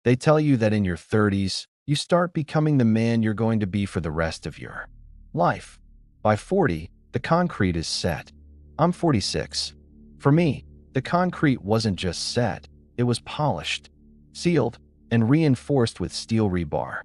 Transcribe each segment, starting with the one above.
They tell you that in your 30s, you start becoming the man you're going to be for the rest of your life. By 40, the concrete is set. I'm 46. For me, the concrete wasn't just set, it was polished, sealed, and reinforced with steel rebar.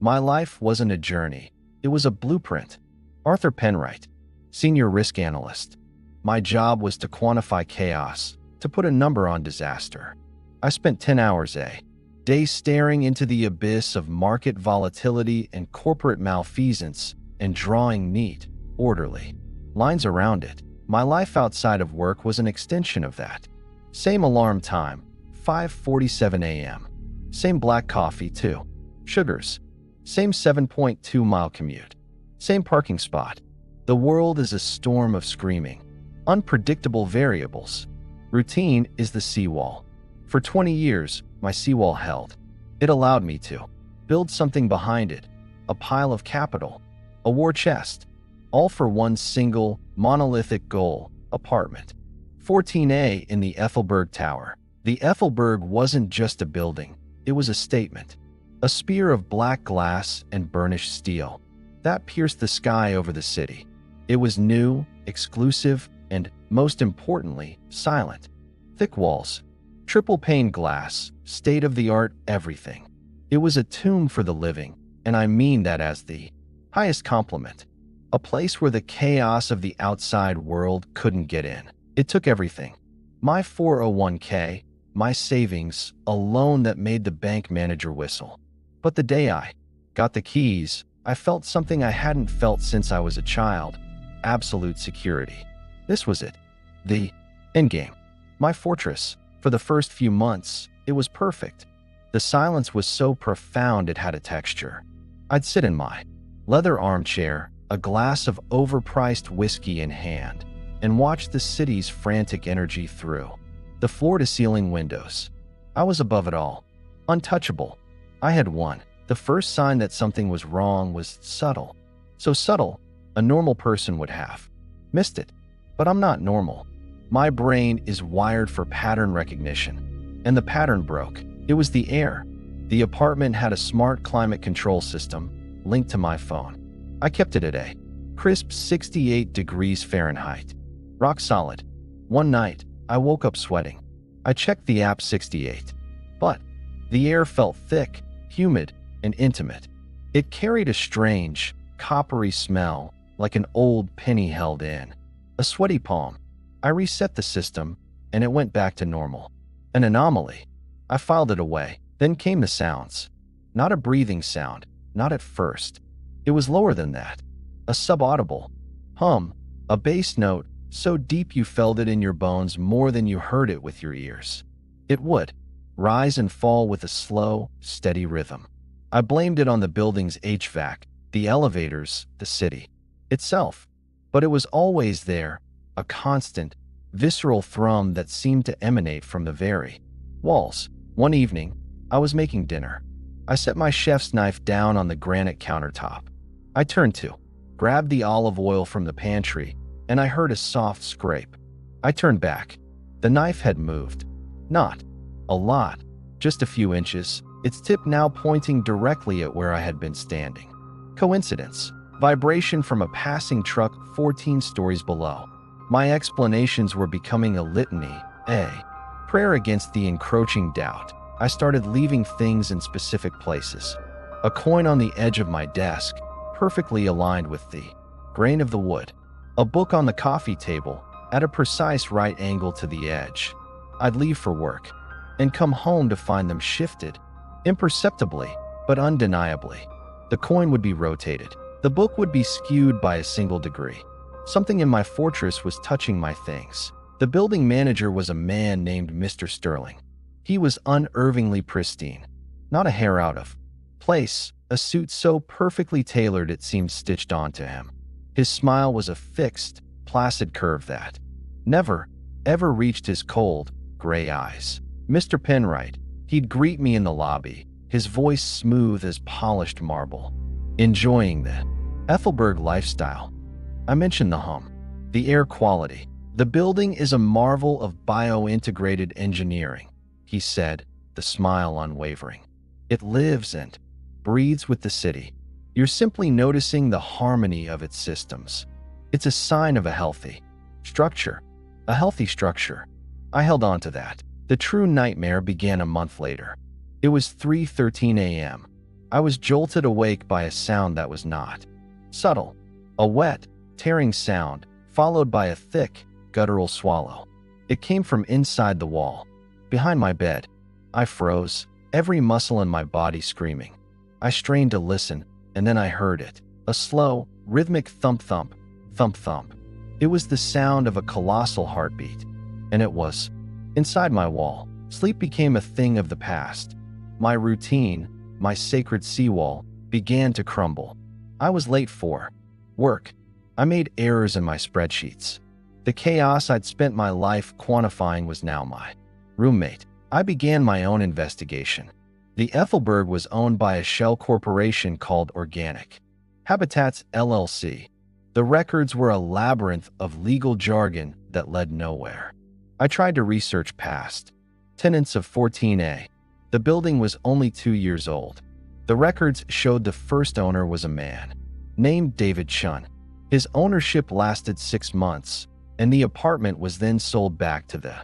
My life wasn't a journey, it was a blueprint. Arthur Penwright, senior risk analyst. My job was to quantify chaos, to put a number on disaster. I spent 10 hours a day staring into the abyss of market volatility and corporate malfeasance and drawing neat, orderly lines around it. My life outside of work was an extension of that. Same alarm time, 5:47 a.m. Same black coffee, 2 sugars. Same 7.2-mile commute. Same parking spot. The world is a storm of screaming, unpredictable variables. Routine is the seawall. For 20 years, my seawall held. It allowed me to build something behind it, a pile of capital, a war chest, all for one single, monolithic goal: apartment 14A in the Ethelberg Tower. The Ethelberg wasn't just a building, it was a statement. A spear of black glass and burnished steel that pierced the sky over the city. It was new, exclusive, and, most importantly, silent. Thick walls, triple-pane glass, state-of-the-art everything. It was a tomb for the living, and I mean that as the highest compliment. A place where the chaos of the outside world couldn't get in. It took everything. My 401k, my savings, a loan that made the bank manager whistle. But the day I got the keys, I felt something I hadn't felt since I was a child: absolute security. This was it. The endgame. My fortress. For the first few months, it was perfect. The silence was so profound it had a texture. I'd sit in my leather armchair, a glass of overpriced whiskey in hand, and watch the city's frantic energy through the floor-to-ceiling windows. I was above it all, untouchable. I had won. The first sign that something was wrong was subtle. So subtle, a normal person would have missed it. But I'm not normal. My brain is wired for pattern recognition. And the pattern broke. It was the air. The apartment had a smart climate control system linked to my phone. I kept it at a crisp 68 degrees Fahrenheit. Rock solid. One night, I woke up sweating. I checked the app 68. But the air felt thick, humid, and intimate. It carried a strange, coppery smell, like an old penny held in a sweaty palm. I reset the system, and it went back to normal. An anomaly. I filed it away. Then came the sounds. Not a breathing sound, not at first. It was lower than that. A subaudible hum, a bass note so deep you felt it in your bones more than you heard it with your ears. It would rise and fall with a slow, steady rhythm. I blamed it on the building's HVAC, the elevators, the city itself. But it was always there, a constant, visceral thrum that seemed to emanate from the very walls. One evening, I was making dinner. I set my chef's knife down on the granite countertop. I turned to grab the olive oil from the pantry, and I heard a soft scrape. I turned back. The knife had moved. Not a lot, just a few inches, its tip now pointing directly at where I had been standing. Coincidence. Vibration from a passing truck 14 stories below. My explanations were becoming a litany, a prayer against the encroaching doubt. I started leaving things in specific places. A coin on the edge of my desk, perfectly aligned with the grain of the wood. A book on the coffee table, at a precise right angle to the edge. I'd leave for work and come home to find them shifted, imperceptibly, but undeniably. The coin would be rotated. The book would be skewed by a single degree. Something in my fortress was touching my things. The building manager was a man named Mr. Sterling. He was unnervingly pristine, not a hair out of place, a suit so perfectly tailored it seemed stitched onto him. His smile was a fixed, placid curve that never, ever reached his cold, gray eyes. Mr. Penwright, he'd greet me in the lobby, his voice smooth as polished marble. Enjoying the Ethelberg lifestyle. I mentioned the hum, the air quality. The building is a marvel of bio-integrated engineering, he said, the smile unwavering. It lives and breathes with the city. You're simply noticing the harmony of its systems. It's a sign of a healthy structure. A healthy structure. I held on to that. The true nightmare began a month later. It was 3:13 a.m. I was jolted awake by a sound that was not subtle. A wet, tearing sound, followed by a thick, guttural swallow. It came from inside the wall, behind my bed. I froze, every muscle in my body screaming. I strained to listen, and then I heard it. A slow, rhythmic thump-thump, thump-thump. It was the sound of a colossal heartbeat. And it was inside my wall. Sleep became a thing of the past. My routine, my sacred seawall, began to crumble. I was late for work. I made errors in my spreadsheets. The chaos I'd spent my life quantifying was now my roommate. I began my own investigation. The Ethelberg was owned by a shell corporation called Organic Habitats LLC. The records were a labyrinth of legal jargon that led nowhere. I tried to research past tenants of 14A. The building was only 2 years old. The records showed the first owner was a man named David Chun. His ownership lasted 6 months, and the apartment was then sold back to the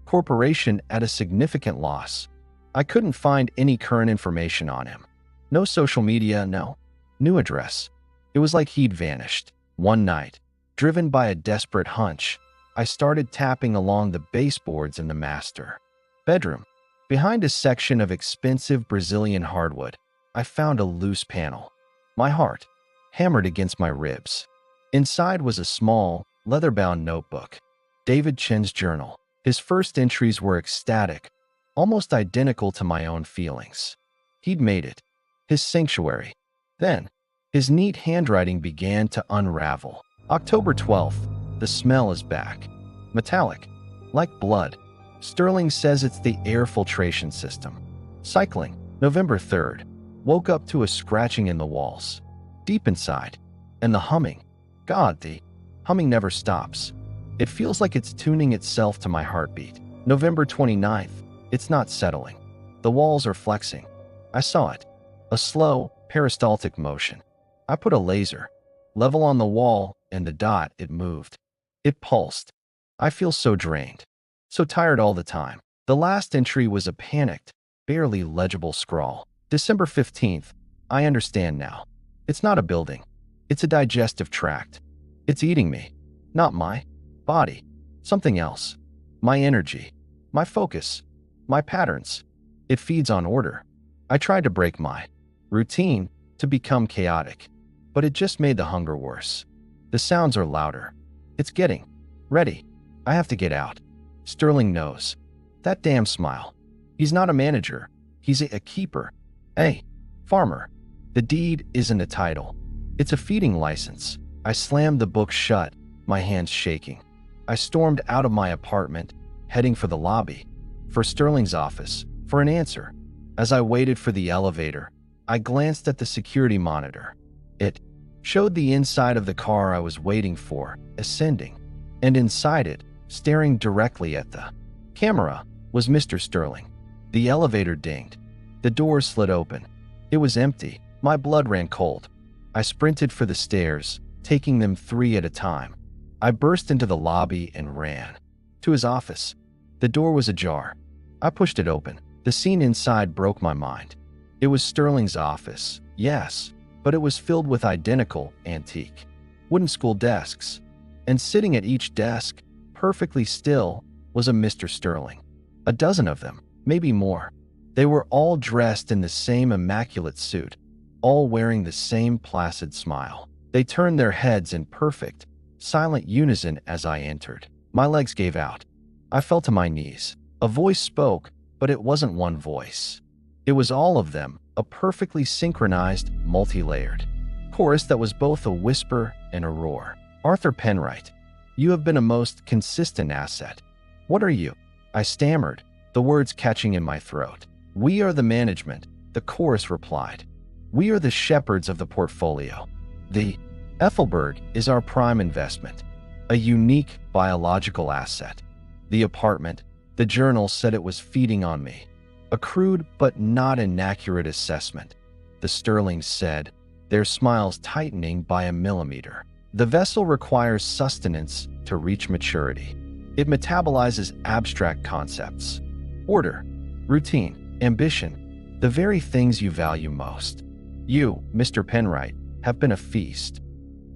corporation at a significant loss. I couldn't find any current information on him. No social media, no new address. It was like he'd vanished. One night, driven by a desperate hunch, I started tapping along the baseboards in the master bedroom. Behind a section of expensive Brazilian hardwood, I found a loose panel. My heart hammered against my ribs. Inside was a small, leather-bound notebook. David Chen's journal. His first entries were ecstatic, almost identical to my own feelings. He'd made it. His sanctuary. Then, his neat handwriting began to unravel. October 12th. The smell is back. Metallic. Like blood. Sterling says it's the air filtration system. Cycling. November 3rd. Woke up to a scratching in the walls. Deep inside. And the humming. God, the humming never stops. It feels like it's tuning itself to my heartbeat. November 29th. It's not settling. The walls are flexing. I saw it. A slow, peristaltic motion. I put a laser level on the wall, and the dot, it moved. It pulsed. I feel so drained. So tired all the time. The last entry was a panicked, barely legible scrawl. December 15th. I understand now. It's not a building. It's a digestive tract. It's eating me. Not my body. Something else. My energy. My focus. My patterns. It feeds on order. I tried to break my routine to become chaotic, but it just made the hunger worse. The sounds are louder. It's getting ready. I have to get out. Sterling knows. That damn smile. He's not a manager. He's a keeper. A farmer. The deed isn't a title. It's a feeding license. I slammed the book shut, my hands shaking. I stormed out of my apartment, heading for the lobby, for Sterling's office, for an answer. As I waited for the elevator, I glanced at the security monitor. It showed the inside of the car I was waiting for, ascending. And inside it, staring directly at the camera, was Mr. Sterling. The elevator dinged. The doors slid open. It was empty. My blood ran cold. I sprinted for the stairs, taking them 3 at a time. I burst into the lobby and ran to his office. The door was ajar. I pushed it open. The scene inside broke my mind. It was Sterling's office, yes, but it was filled with identical, antique, wooden school desks. And sitting at each desk, perfectly still, was a Mr. Sterling. A dozen of them, maybe more. They were all dressed in the same immaculate suit, all wearing the same placid smile. They turned their heads in perfect, silent unison as I entered. My legs gave out. I fell to my knees. A voice spoke, but it wasn't one voice. It was all of them, a perfectly synchronized, multi-layered chorus that was both a whisper and a roar. Arthur Penwright, you have been a most consistent asset. What are you? I stammered, the words catching in my throat. We are the management, the chorus replied. We are the shepherds of the portfolio. The Ethelberg is our prime investment, a unique biological asset. The apartment, the journal said it was feeding on me. A crude but not inaccurate assessment, the Sterlings said, their smiles tightening by a millimeter. The vessel requires sustenance to reach maturity. It metabolizes abstract concepts, order, routine, ambition, the very things you value most. You, Mr. Penwright, have been a feast.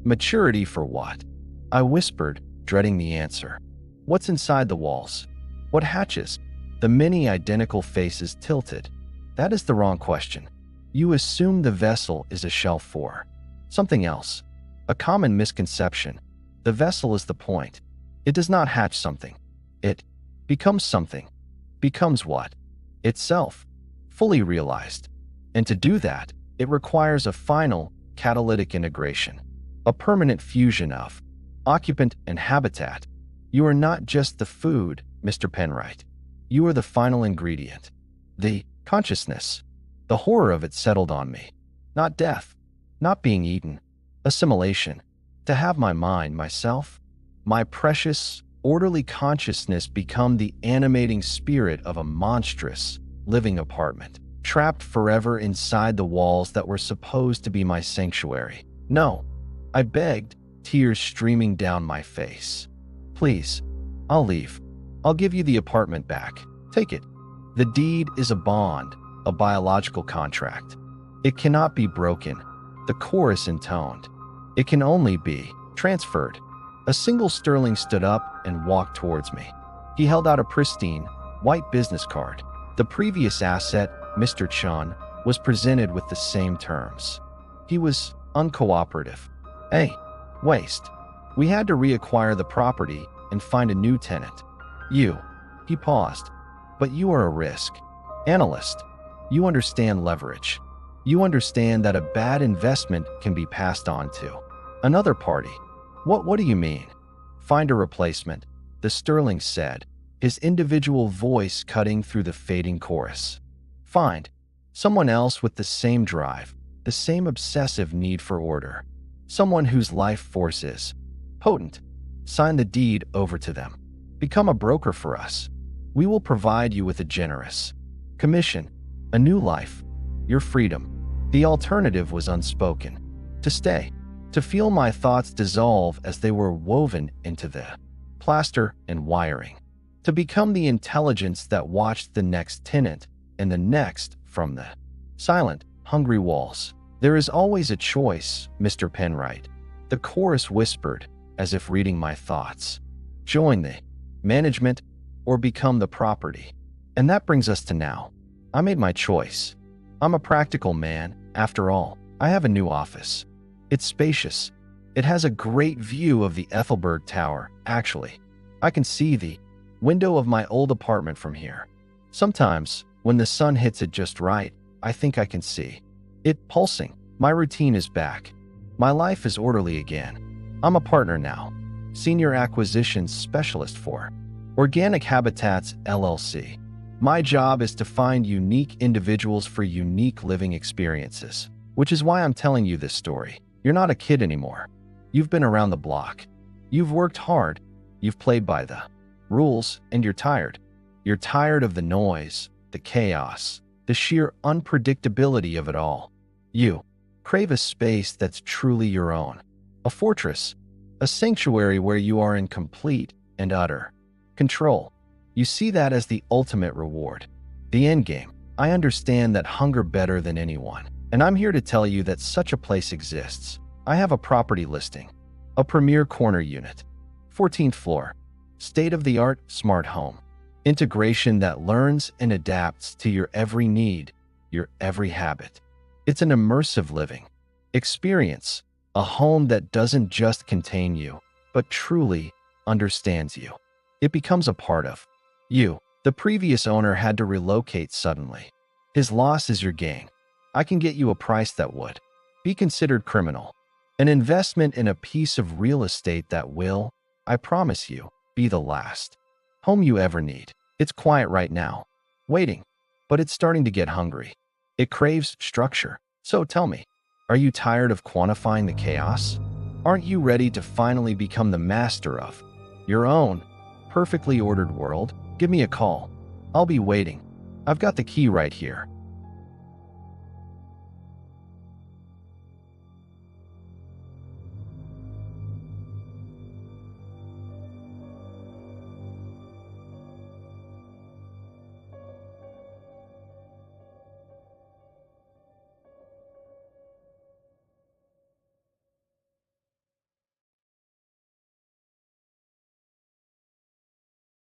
Maturity for what? I whispered, dreading the answer. What's inside the walls? What hatches? The many identical faces tilted. That is the wrong question. You assume the vessel is a shell for something else. A common misconception. The vessel is the point. It does not hatch something. It becomes something. Becomes what? Itself. Fully realized. And to do that, it requires a final, catalytic integration. A permanent fusion of occupant and habitat. You are not just the food, Mr. Penwright. You are the final ingredient. The consciousness. The horror of it settled on me. Not death. Not being eaten. Assimilation. To have my mind, myself, my precious, orderly consciousness become the animating spirit of a monstrous, living apartment, trapped forever inside the walls that were supposed to be my sanctuary. No, I begged, tears streaming down my face. Please, I'll leave. I'll give you the apartment back. Take it. The deed is a bond, a biological contract. It cannot be broken. The chorus intoned. It can only be transferred. A single Sterling stood up and walked towards me. He held out a pristine, white business card. The previous asset, Mr. Chun, was presented with the same terms. He was uncooperative. Hey, waste. We had to reacquire the property and find a new tenant. You. He paused. But you are a risk. Analyst. You understand leverage. You understand that a bad investment can be passed on to another party. What do you mean? Find a replacement, the Sterling said, his individual voice cutting through the fading chorus. Find someone else with the same drive, the same obsessive need for order. Someone whose life force is potent. Sign the deed over to them. Become a broker for us. We will provide you with a generous commission, a new life, your freedom. The alternative was unspoken. To stay. To feel my thoughts dissolve as they were woven into the plaster and wiring. To become the intelligence that watched the next tenant and the next from the silent, hungry walls. There is always a choice, Mr. Penwright. The chorus whispered, as if reading my thoughts. Join the management or become the property. And that brings us to now. I made my choice. I'm a practical man, after all. I have a new office. It's spacious. It has a great view of the Ethelberg Tower, actually. I can see the window of my old apartment from here. Sometimes, when the sun hits it just right, I think I can see it pulsing. My routine is back. My life is orderly again. I'm a partner now. Senior Acquisitions Specialist for Organic Habitats, LLC. My job is to find unique individuals for unique living experiences, which is why I'm telling you this story. You're not a kid anymore. You've been around the block. You've worked hard. You've played by the rules, and you're tired. You're tired of the noise, the chaos, the sheer unpredictability of it all. You crave a space that's truly your own. A fortress, a sanctuary where you are in complete and utter control. You see that as the ultimate reward. The end game. I understand that hunger better than anyone. And I'm here to tell you that such a place exists. I have a property listing. A premier corner unit. 14th floor. State-of-the-art smart home. Integration that learns and adapts to your every need, your every habit. It's an immersive living experience. A home that doesn't just contain you, but truly understands you. It becomes a part of you. The previous owner had to relocate suddenly. His loss is your gain. I can get you a price that would be considered criminal. An investment in a piece of real estate that will, I promise you, be the last home you ever need. It's quiet right now, waiting, but it's starting to get hungry. It craves structure. So tell me, are you tired of quantifying the chaos? Aren't you ready to finally become the master of your own perfectly ordered world? Give me a call. I'll be waiting. I've got the key right here.